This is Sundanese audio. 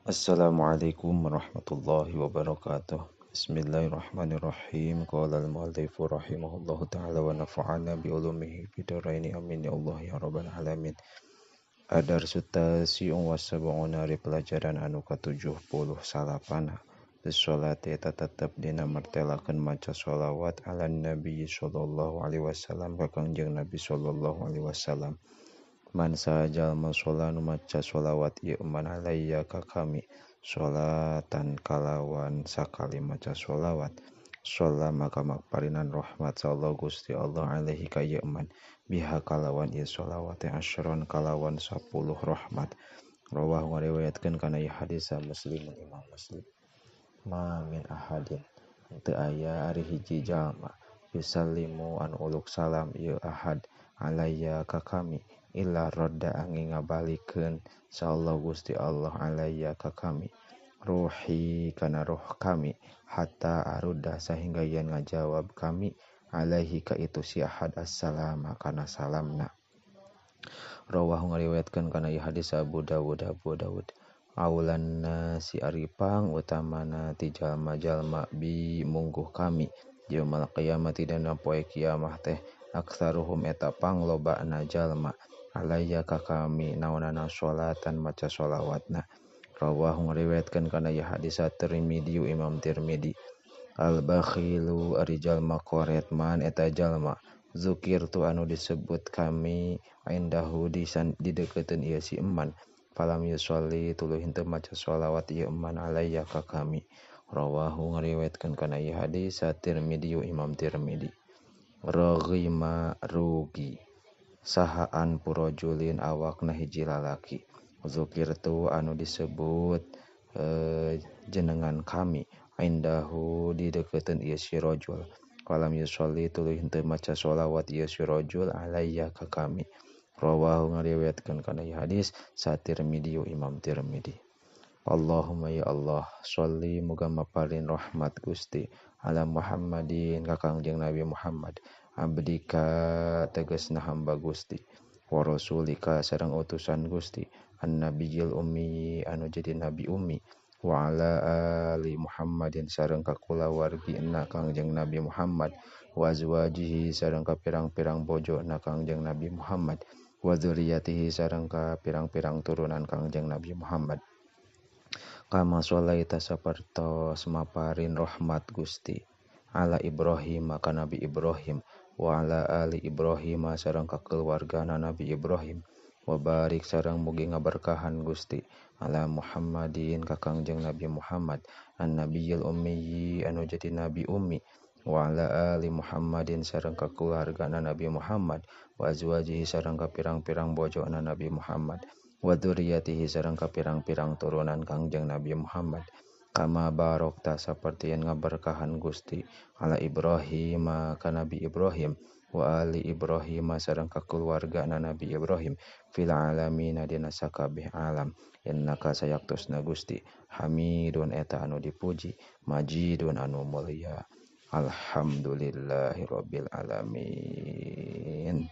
Assalamualaikum warahmatullahi wabarakatuh. Bismillahirrahmanirrahim. Qala al-mu'allif rahimahullahu ta'ala wa nafa'ana bi ulumihi fid dharaini amin ya Allah ya rabbal alamin. Adar sutasi'un wa sab'una ri pelajaran anu ka-70 salapana. Bisolati tetep dina martelakeun maca sholawat ala Nabi sallallahu alaihi wasallam ka Kangjeng Nabi sallallahu alaihi wasallam. Man jalma sholanu maca sholawat ieu man alayya ka kami sholatan kalawan sakali maca sholawat sholla maka makparinan rahmat sallallahu Gusti Allah alaihi ka ieu man biha kalawan ieu sholawat asyron kalawan 10 rahmat. Rawah ngariwayatkeun kana ieu hadis Muslim Imam Muslim. Ma min ahadin teu aya ari hiji jalma yusallimu an uluk salam ieu ahad alayya ka kami illa rodda angin ngabalikeun sallallahu Gusti Allah alayya ka kami ruhi kana roh kami hatta arudda sehingga yen ngajawab kami alaihi ka itu si ahad assalama kana salamna. Rawahu ngariwayatkeun kana ieu hadis Abu Dawud Aulan si aripang utamana ti jalma-jalma bi mungguh kami yaumul qiyamati dina poe kiamah teh aktsaruhum eta panglobana jalma alayya ka kami naonana sholatan maca sholawatna. Rawahu ngariwayatkeun kana ieu hadis Tirmidzi Imam Tirmidzi. Al-bakhilu ari jalma koret man eta jalma zukirtu anu disebut kami indahu di deukeuteun ieu si eman falam yusolli tuluy henteu maca sholawat ieu eman alayya ka kami. Rawahu ngariwayatkeun kana ieu hadis Tirmidzi Imam Tirmidzi. Raghima rugi sahaan purojulin awakna hiji lalaki zukirtu anu disebut jenengan kami indahu di deukeuteun ieu si rajul falam yusolli tuluy henteu maca sholawat ieu si rajul alayya ka kami. Rawahu ngariwayatkeun kana ieu hadis Tirmidzi Imam Tirmidzi. Allahumma ya Allah sholli muga maparin rahmat Gusti ala Muhammadin ka Kangjeng Nabi Muhammad abdika tegasna hamba Gusti wa rasulika sareng utusan Gusti an-nabiyil ummi anu jadi nabi ummi wa ala ali Muhammadin sareng ka kulawargina Kangjeng Nabi Muhammad wa azwajihi sareng ka pirang-pirang bojona Kangjeng Nabi Muhammad wa dzurriyyatihi sareng ka pirang-pirang turunan Kangjeng Nabi Muhammad. Kama sholaita sapertos maparin rahmat Gusti ala Ibrahim ka Nabi Ibrahim wa ala ali Ibrahim sareng ka keluargana Nabi Ibrahim wa barik sareng mugi ngaberkahan Gusti ala Muhammadin ka Kangjeng Nabi Muhammad an-nabiyil ummi anu jadi nabi ummi wa ala ali Muhammadin sareng ka keluargana Nabi Muhammad wa azwajihi sareng ka pirang-pirang bojona Nabi Muhammad wa dzurriyyatihi sareng ka pirang-pirang turunan Kangjeng Nabi Muhammad. Kama barokta saperti yang ngaberkahan Gusti ala Ibrahim ka Nabi Ibrahim wa ali Ibrahim sareng ka keluargana Nabi Ibrahim fil alamin dina sakabeh alam innaka sayaktosna Gusti hamidun eta anu dipuji majidun anu mulia alhamdulillahirabbil alamin.